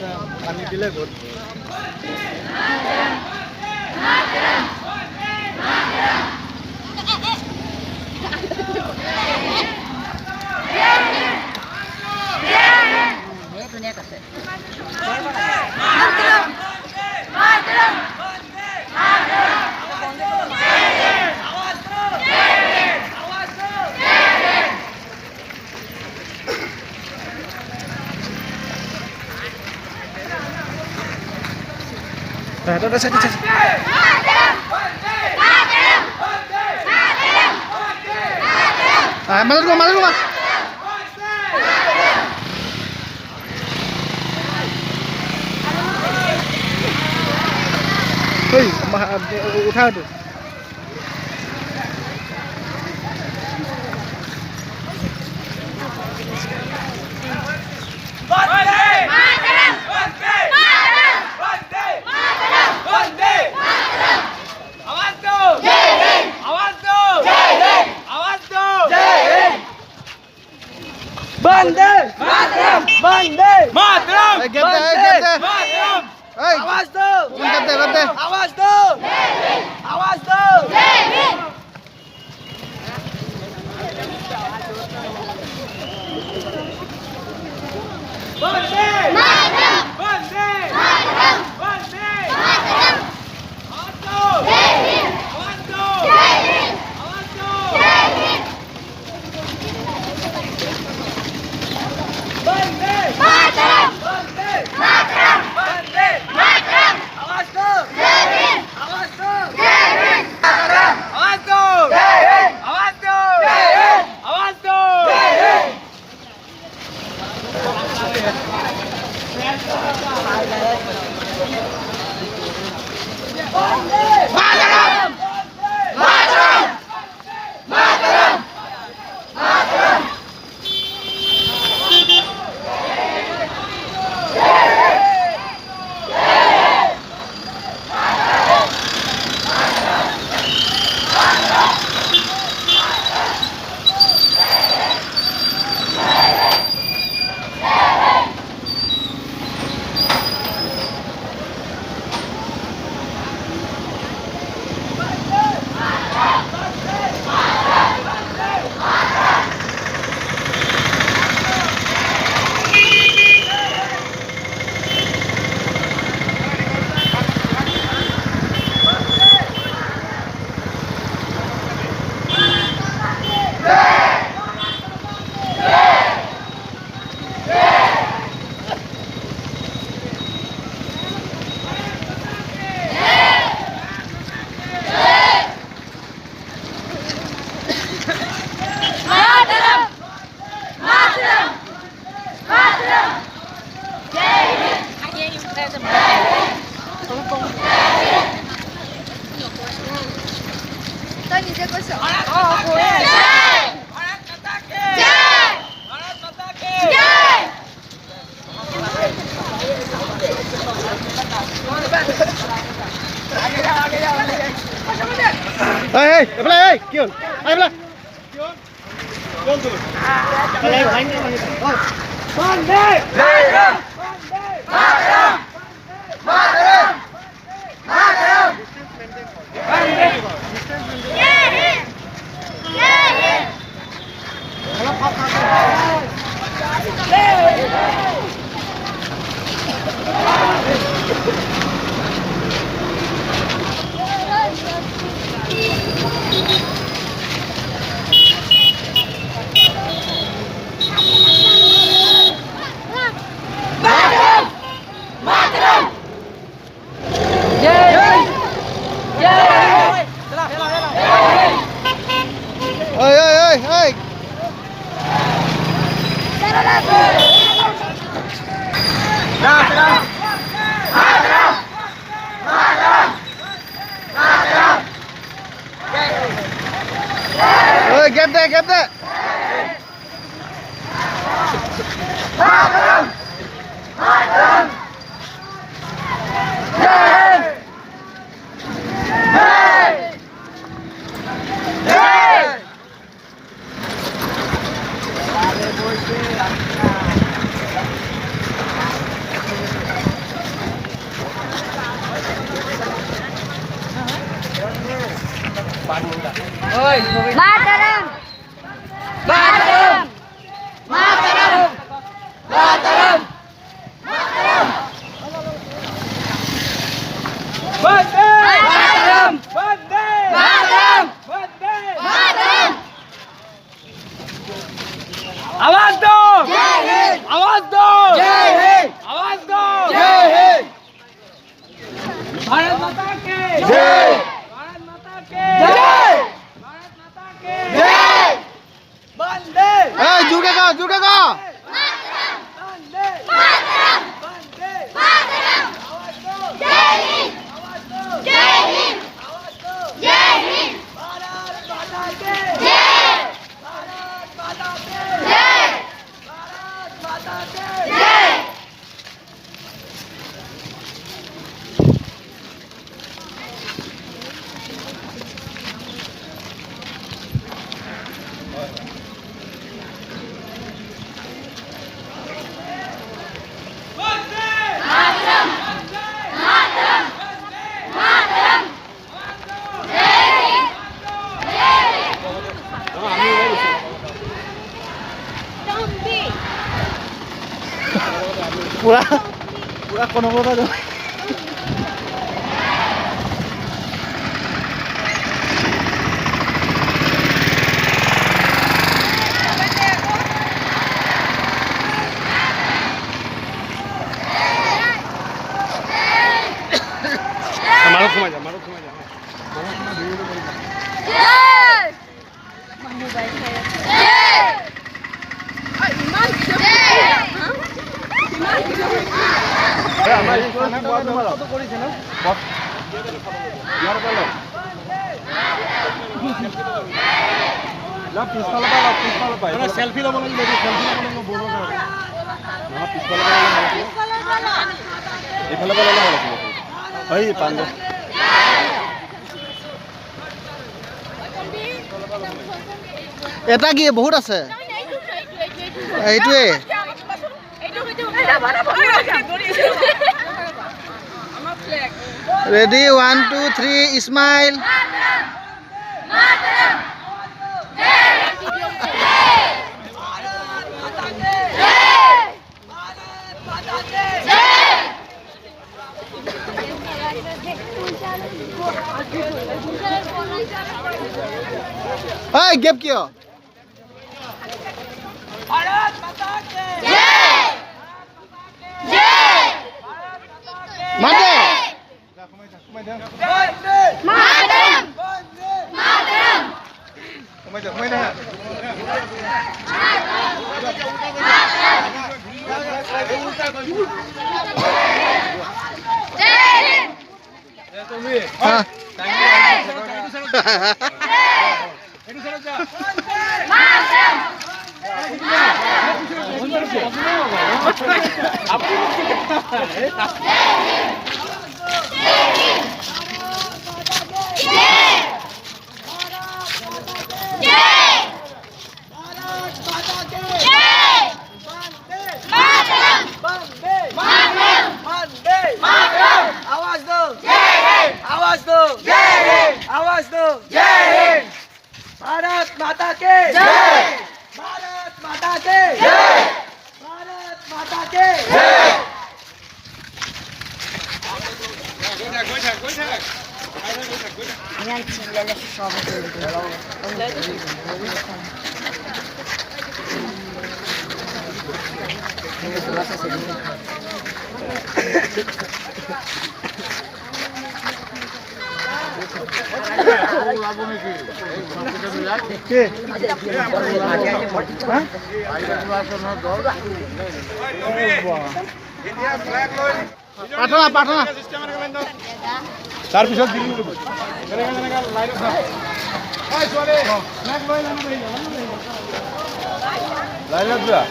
पाणी दिलं गोड. Masuk rumah. Hei, उठा दो. वंदे मातरम वंदे मातरम आवाज दो आवाज दो आवाज दो वंदे मातरम वंदे मातरम वंदे मातरम आवाज दो आवाज दो आवाज दो वंदे मातरम वंदे मातरम वंदे मातरम आवाज दो आवाज दो आवाज दो आवाज दो आवाज दो Vande Mataram Mataram Mataram Mataram Hei, hei, Kion. Ayo belah. Kion tuh. Ayo, main. Wande! Maram! Maram! Maram! Maram! Wande! Yeay! Yeay! Mataram! Mataram! Mataram! Mataram! Bande! Mataram! Bande! Mataram! Bande! Mataram! आवाज दो! जय हिंद! आवाज दो! जय हिंद! आवाज दो! जय हिंद! भारत माता की जय! भारत माता की जय! भारत माता की जय! बंदे! जुड़ेगा बंदे! Mataram! बंदे! Mataram! आवाज दो! Jai Hind! आवाज दो! Jai Hind! आवाज दो! Jai Hind! भारत माता की Jai! भारत माता की Jai! भारत माता की Jai! Mataram! Mataram! Mataram! Jai Hind! Jai Hind! Tombi! पूरा पूरा कोनो को दो मारो घुमा जा Jai! Jai! আমার স্কুলে কত করেছে না ইয়ার বলো না পিস্তল পাই না সেলফি লব লাগলে সেলফি লব লাগলে বড় করে না পিস্তল পাই এখানে বলে না ভালো ছিল ভাই পান্ডা এটা কি বহুত আছে এইটোৱে রেডি 1 2 3 স্মাইল Mataram! এই গেপ কিয় भारत माता की Jai! Jai! মাতে बंदे Mataram! बंदे Mataram! Jai Hind! হ্যাঁ Mataram! आवाज दो आवाज दो आवाज दो जय हिंद भारत माता के जय भारत माता के जय भारत माता के जय কে পাঠনা পাঠনা তাৰপিছত দিলি লাইন যোৱা